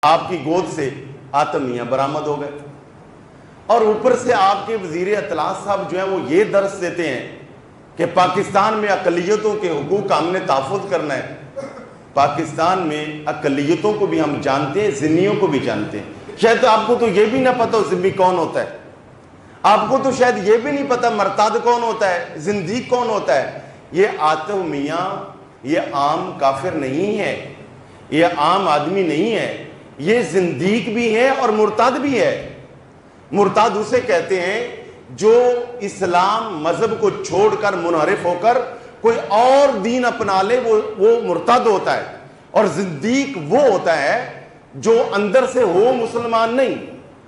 آپ کی گود سے آتم میاں برآمد ہو گئے، اور اوپر سے آپ کے وزیر اطلاع صاحب جو ہیں وہ یہ درس دیتے ہیں کہ پاکستان میں اقلیتوں کے حقوق کا ہم نے تحفظ کرنا ہے۔ پاکستان میں اقلیتوں کو بھی ہم جانتے ہیں، ذمیوں کو بھی جانتے ہیں۔ شاید آپ کو تو یہ بھی نہ پتا ذمی کون ہوتا ہے، آپ کو تو شاید یہ بھی نہیں پتا مرتد کون ہوتا ہے، زندیق کون ہوتا ہے۔ یہ آتم میاں یہ عام کافر نہیں ہے، یہ عام آدمی نہیں ہے، یہ زندیق بھی ہے اور مرتد بھی ہے۔ مرتد اسے کہتے ہیں جو اسلام مذہب کو چھوڑ کر منحرف ہو کر کوئی اور دین اپنا لے، وہ مرتد ہوتا ہے۔ اور زندیق وہ ہوتا ہے جو اندر سے ہو مسلمان نہیں،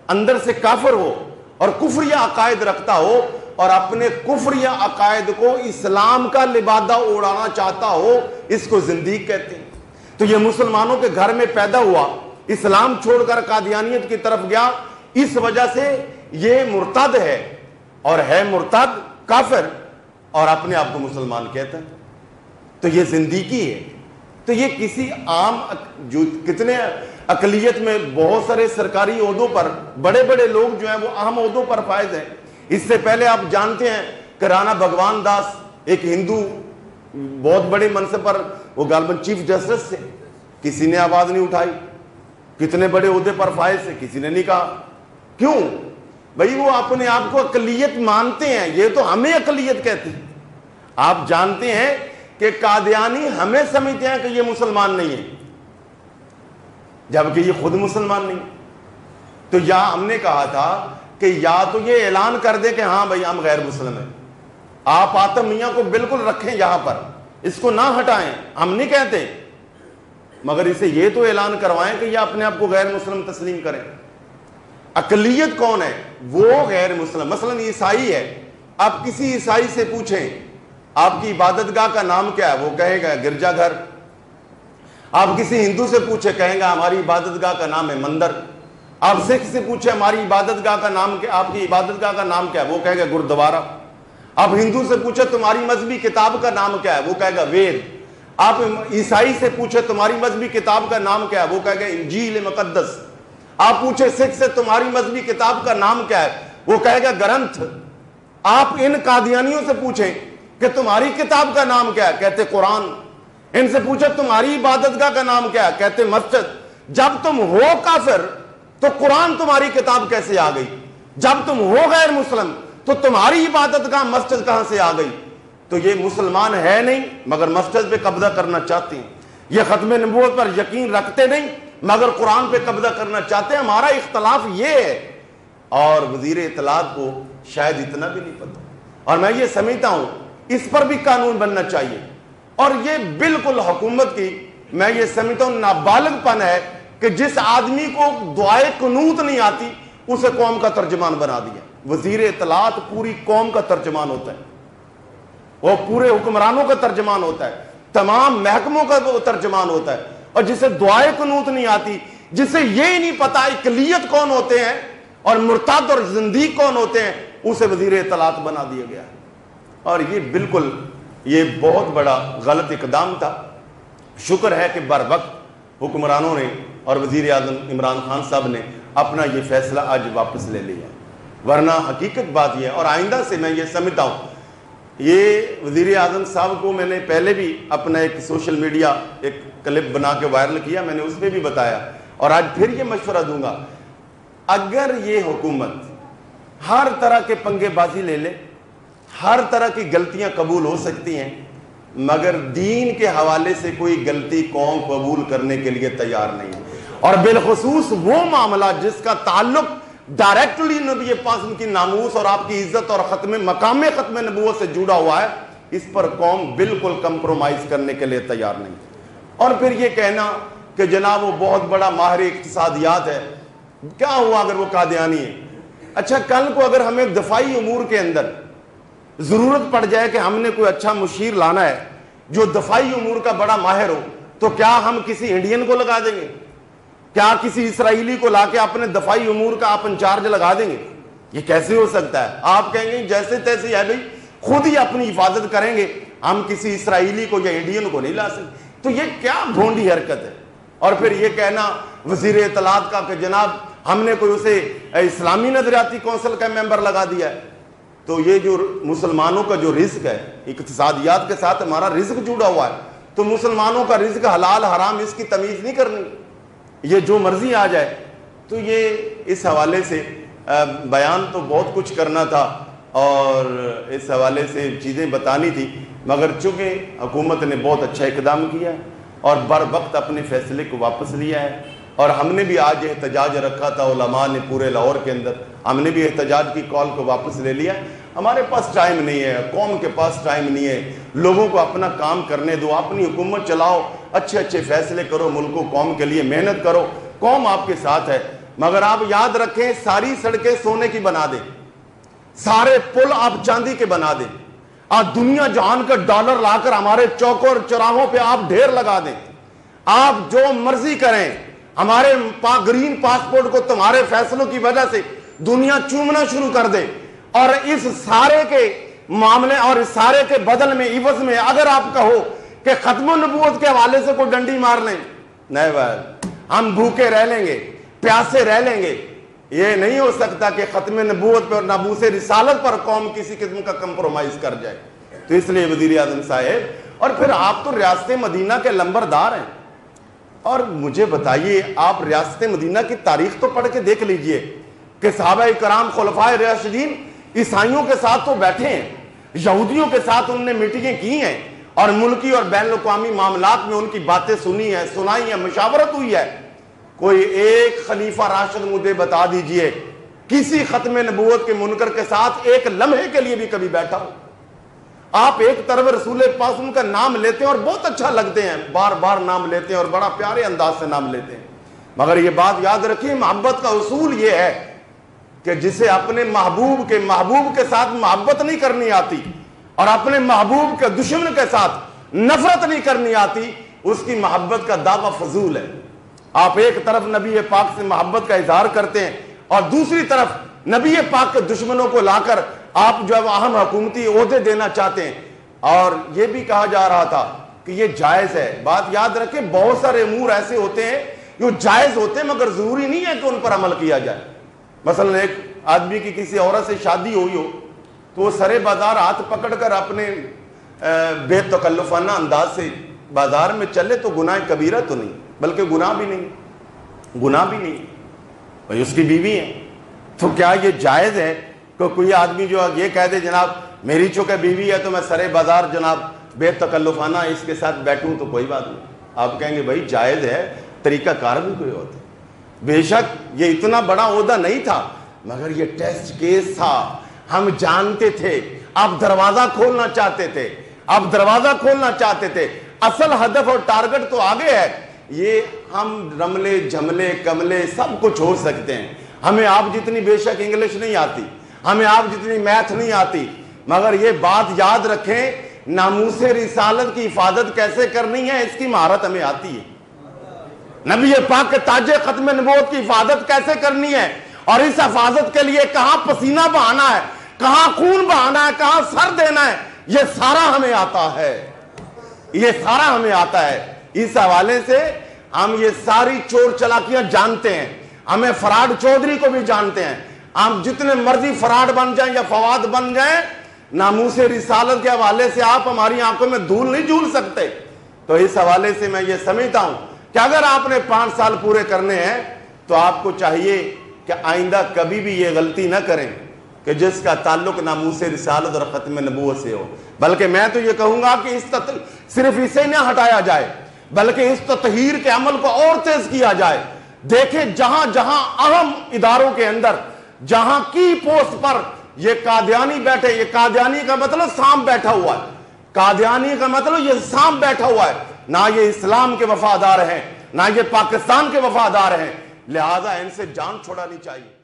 اندر سے کافر ہو اور کفریہ عقائد رکھتا ہو، اور اپنے کفریہ عقائد کو اسلام کا لبادہ اڑانا چاہتا ہو، اس کو زندیق کہتے ہیں۔ تو یہ مسلمانوں کے گھر میں پیدا ہوا، اسلام چھوڑ کر قادیانیت کی طرف گیا، اس وجہ سے یہ مرتد ہے، اور ہے مرتد کافر، اور اپنے آپ کو مسلمان کہتا ہے، تو یہ زندگی ہے۔ تو یہ کسی عام جو کتنے اقلیت میں بہت سارے سرکاری عہدوں پر بڑے بڑے لوگ جو ہیں وہ اہم عہدوں پر فائز ہیں۔ اس سے پہلے آپ جانتے ہیں کہ رانا بھگوان داس ایک ہندو بہت بڑے منصب پر، وہ غالباً چیف جسٹس سے، کسی نے آواز نہیں اٹھائی، کتنے بڑے عہدے پر فائز سے کسی نے نہیں کہا۔ کیوں؟ بھئی وہ اپنے آپ کو اقلیت مانتے ہیں، یہ تو ہمیں اقلیت کہتے ہیں۔ آپ جانتے ہیں کہ قادیانی ہمیں سمجھتے ہیں کہ یہ مسلمان نہیں ہے، جبکہ یہ خود مسلمان نہیں۔ تو یا ہم نے کہا تھا کہ یا تو یہ اعلان کر دے کہ ہاں بھئی ہم غیر مسلم ہیں، آپ آتم میاں کو بالکل رکھیں یہاں پر، اس کو نہ ہٹائیں، ہم نہیں کہتے، مگر اسے یہ تو اعلان کروائیں کہ یہ اپنے آپ کو غیر مسلم تسلیم کریں۔ اقلیت کون ہے؟ وہ غیر مسلم۔ مثلا عیسائی ہے، آپ کسی عیسائی سے پوچھیں آپ کی عبادت گاہ کا نام کیا ہے، وہ کہے گا گرجا گھر۔ آپ کسی ہندو سے پوچھیں، کہیں گا ہماری عبادت گاہ کا نام ہے مندر۔ آپ سکھ سے پوچھیں ہماری عبادت گاہ کا نام کیا، آپ کی عبادت گاہ کا نام کیا ہے، وہ کہے گا گردوارا۔ آپ ہندو سے پوچھیں تمہاری مذہبی کتاب کا نام کیا ہے، وہ کہے گا وید۔ آپ عیسائی سے پوچھیں تمہاری مذہبی کتاب کا نام کیا ہے، وہ کہے گا انجیل مقدس۔ آپ پوچھیں سکھ سے تمہاری مذہبی کتاب کا نام کیا ہے، وہ کہے گا گرنتھ۔ آپ ان قادیانیوں سے پوچھیں کہ تمہاری کتاب کا نام کیا ہے، کہتے قرآن۔ ان سے پوچھیں تمہاری عبادت گاہ کا نام کیا ہے، کہتے مسجد۔ جب تم ہو کافر تو قرآن تمہاری کتاب کیسے آ گئی؟ جب تم ہو غیر مسلم تو تمہاری عبادت گاہ مسجد کہاں سے آ گئی؟ تو یہ مسلمان ہے نہیں مگر مسجد پہ قبضہ کرنا چاہتے ہیں، یہ ختم نبوت پر یقین رکھتے نہیں مگر قرآن پہ قبضہ کرنا چاہتے ہیں۔ ہمارا اختلاف یہ ہے، اور وزیر اطلاعات کو شاید اتنا بھی نہیں پتا، اور میں یہ سمجھتا ہوں اس پر بھی قانون بننا چاہیے۔ اور یہ بالکل حکومت کی میں یہ سمجھتا ہوں نابالغ پن ہے کہ جس آدمی کو دعائے قنوت نہیں آتی اسے قوم کا ترجمان بنا دیا۔ وزیر اطلاعات پوری قوم کا ترجمان ہوتا ہے، وہ پورے حکمرانوں کا ترجمان ہوتا ہے، تمام محکموں کا وہ ترجمان ہوتا ہے۔ اور جسے دعائے قنوت نہیں آتی، جسے یہ نہیں پتا اقلیت کون ہوتے ہیں اور مرتد اور زندیق کون ہوتے ہیں، اسے وزیر اطلاعات بنا دیا گیا ہے۔ اور یہ بالکل یہ بہت بڑا غلط اقدام تھا۔ شکر ہے کہ بر وقت حکمرانوں نے اور وزیر اعظم عمران خان صاحب نے اپنا یہ فیصلہ آج واپس لے لیا، ورنہ حقیقت بات یہ ہے۔ اور آئندہ سے میں یہ سمجھتا ہوں، یہ وزیر اعظم صاحب کو میں نے پہلے بھی اپنا ایک سوشل میڈیا ایک کلپ بنا کے وائرل کیا، میں نے اس پہ بھی بتایا، اور آج پھر یہ مشورہ دوں گا، اگر یہ حکومت ہر طرح کے پنگے بازی لے لے، ہر طرح کی غلطیاں قبول ہو سکتی ہیں، مگر دین کے حوالے سے کوئی غلطی قوم قبول کرنے کے لیے تیار نہیں ہے، اور بالخصوص وہ معاملہ جس کا تعلق ڈائریکٹلی نبی پاک کی ناموس اور آپ کی عزت اور مقام ختم نبوت سے جڑا ہوا ہے، اس پر قوم بالکل کمپرومائز کرنے کے لیے تیار نہیں۔ اور پھر یہ کہنا کہ جناب وہ بہت بڑا ماہر اقتصادیات ہے، کیا ہوا اگر وہ قادیانی ہے؟ اچھا، کل کو اگر ہمیں دفاعی امور کے اندر ضرورت پڑ جائے کہ ہم نے کوئی اچھا مشیر لانا ہے جو دفاعی امور کا بڑا ماہر ہو، تو کیا ہم کسی انڈین کو لگا دیں گے؟ کیا کسی اسرائیلی کو لا کے اپنے دفاعی امور کا آپ انچارج لگا دیں گے؟ یہ کیسے ہو سکتا ہے؟ آپ کہیں گے جیسے تیسے ہے بھائی، خود ہی اپنی حفاظت کریں گے، ہم کسی اسرائیلی کو یا انڈین کو نہیں لا سکتے۔ تو یہ کیا بھونڈی حرکت ہے؟ اور پھر یہ کہنا وزیر اطلاعات کا کہ جناب ہم نے کوئی اسے اسلامی نظریاتی کونسل کا ممبر لگا دیا ہے. تو یہ جو مسلمانوں کا جو رزق ہے، اقتصادیات کے ساتھ ہمارا رزق جڑا ہوا ہے، تو مسلمانوں کا رزق حلال حرام اس کی تمیز نہیں کرنی، یہ جو مرضی آ جائے. تو یہ اس حوالے سے بیان تو بہت کچھ کرنا تھا اور اس حوالے سے چیزیں بتانی تھی، مگر چونکہ حکومت نے بہت اچھا اقدام کیا ہے اور بر وقت اپنے فیصلے کو واپس لیا ہے. اور ہم نے بھی آج احتجاج رکھا تھا، علماء نے پورے لاہور کے اندر، ہم نے بھی احتجاج کی کال کو واپس لے لیا. ہمارے پاس ٹائم نہیں ہے، قوم کے پاس ٹائم نہیں ہے، لوگوں کو اپنا کام کرنے دو، اپنی حکومت چلاؤ، اچھے اچھے فیصلے کرو، ملک و قوم کے لیے محنت کرو، قوم آپ کے ساتھ ہے. مگر آپ یاد رکھیں ساری سڑکیں سونے کی بنا دیں، سارے پل آپ چاندی کے بنا دیں، آج دنیا جہان کا ڈالر لا کر ہمارے چوکوں اور چوراہوں پہ آپ ڈھیر لگا دیں، آپ جو مرضی کریں، ہمارے گرین پاسپورٹ کو تمہارے فیصلوں کی وجہ سے دنیا چومنا شروع کر دے، اور اس سارے کے معاملے اور اس سارے کے بدل میں عوض میں اگر آپ کہو کہ ختم النبوت کے حوالے سے کوئی ڈنڈی مار لیں، نہیں بھائی ہم بھوکے رہ لیں گے، پیاسے رہ لیں گے. یہ نہیں ہو سکتا کہ ختم نبوت پر اور ناموس رسالت پر قوم کسی قسم کا کمپرومائز کر جائے. تو اس لیے وزیر اعظم صاحب، اور پھر آپ تو ریاست مدینہ کے لمبردار ہیں، اور مجھے بتائیے آپ ریاست مدینہ کی تاریخ تو پڑھ کے دیکھ لیجئے کہ صحابہ کرام خلفائے راشدین عیسائیوں کے ساتھ تو بیٹھے ہیں، یہودیوں کے ساتھ انہوں نے میٹنگیں کی ہیں، اور ملکی اور بین الاقوامی معاملات میں ان کی باتیں سنی ہیں، سنائی ہیں، مشاورت ہوئی ہے. کوئی ایک خلیفہ راشد مجھے بتا دیجئے کسی ختم نبوت کے منکر کے ساتھ ایک لمحے کے لیے بھی کبھی بیٹھا ہو. آپ ایک طرف رسول پاک ان کا نام لیتے ہیں اور بہت اچھا لگتے ہیں، بار بار نام لیتے ہیں اور بڑا پیارے انداز سے نام لیتے ہیں، مگر یہ بات یاد رکھیے محبت کا اصول یہ ہے کہ جسے اپنے محبوب کے ساتھ محبت نہیں کرنی آتی اور اپنے محبوب کے دشمن کے ساتھ نفرت نہیں کرنی آتی، اس کی محبت کا دعویٰ فضول ہے. آپ ایک طرف نبی پاک سے محبت کا اظہار کرتے ہیں اور دوسری طرف نبی پاک کے دشمنوں کو لا کر آپ جو اہم حکومتی عہدے دینا چاہتے ہیں. اور یہ بھی کہا جا رہا تھا کہ یہ جائز ہے. بات یاد رکھیں بہت سارے امور ایسے ہوتے ہیں جو جائز ہوتے ہیں مگر ضروری نہیں ہے کہ ان پر عمل کیا جائے. مثلا ایک آدمی کی کسی عورت سے شادی ہوئی ہو تو وہ سرے بازار ہاتھ پکڑ کر اپنے بے تکلفانہ انداز سے بازار میں چلے تو گناہ کبیرہ تو نہیں، بلکہ گناہ بھی نہیں بھائی اس کی بیوی ہے. تو کیا یہ جائز ہے کہ کوئی آدمی جو یہ کہہ دے جناب میری چونکہ بیوی ہے تو میں سرے بازار جناب بے تکلفانہ اس کے ساتھ بیٹھوں تو کوئی بات نہیں؟ آپ کہیں گے بھائی جائز ہے، طریقہ کار بھی کوئی ہوتا ہے. بے شک یہ اتنا بڑا عہدہ نہیں تھا مگر یہ ٹیسٹ کیس تھا، ہم جانتے تھے آپ دروازہ کھولنا چاہتے تھے، اصل ہدف اور ٹارگٹ تو آگے ہے. یہ ہم رملے جھملے کملے سب کچھ ہو سکتے ہیں، ہمیں آپ جتنی بے شک انگلش نہیں آتی، ہمیں آپ جتنی میتھ نہیں آتی، مگر یہ بات یاد رکھیں ناموس رسالت کی حفاظت کیسے کرنی ہے اس کی مہارت ہمیں آتی ہے. نبی پاک کے تاج ختم نبوت کی حفاظت کیسے کرنی ہے اور اس حفاظت کے لیے کہاں پسینہ بہانا ہے، کہاں خون بہانا ہے، کہاں سر دینا ہے، یہ سارا ہمیں آتا ہے. اس حوالے سے ہم یہ ساری چور چلاکیاں جانتے ہیں، ہمیں فراڈ چودھری کو بھی جانتے ہیں. ہم جتنے مرضی فراڈ بن جائیں یا فواد بن جائیں، ناموس رسالت کے حوالے سے آپ ہماری آنکھوں میں دھول نہیں جھول سکتے. تو اس حوالے سے میں یہ سمجھتا ہوں کہ اگر آپ نے 5 سال پورے کرنے ہیں تو آپ کو چاہیے کہ آئندہ کبھی بھی یہ غلطی نہ کریں کہ جس کا تعلق ناموس رسالت اور ختم نبوت سے ہو. بلکہ میں تو یہ کہوں گا کہ صرف اسے نہ ہٹایا جائے بلکہ اس تطہیر کے عمل کو اور تیز کیا جائے. دیکھیں جہاں جہاں اہم اداروں کے اندر جہاں کی پوسٹ پر یہ قادیانی بیٹھے، یہ قادیانی کا مطلب سام بیٹھا ہوا ہے، قادیانی کا مطلب یہ سام بیٹھا ہوا ہے، نہ یہ اسلام کے وفادار ہیں نہ یہ پاکستان کے وفادار ہیں، لہذا ان سے جان چھڑانی چاہیے.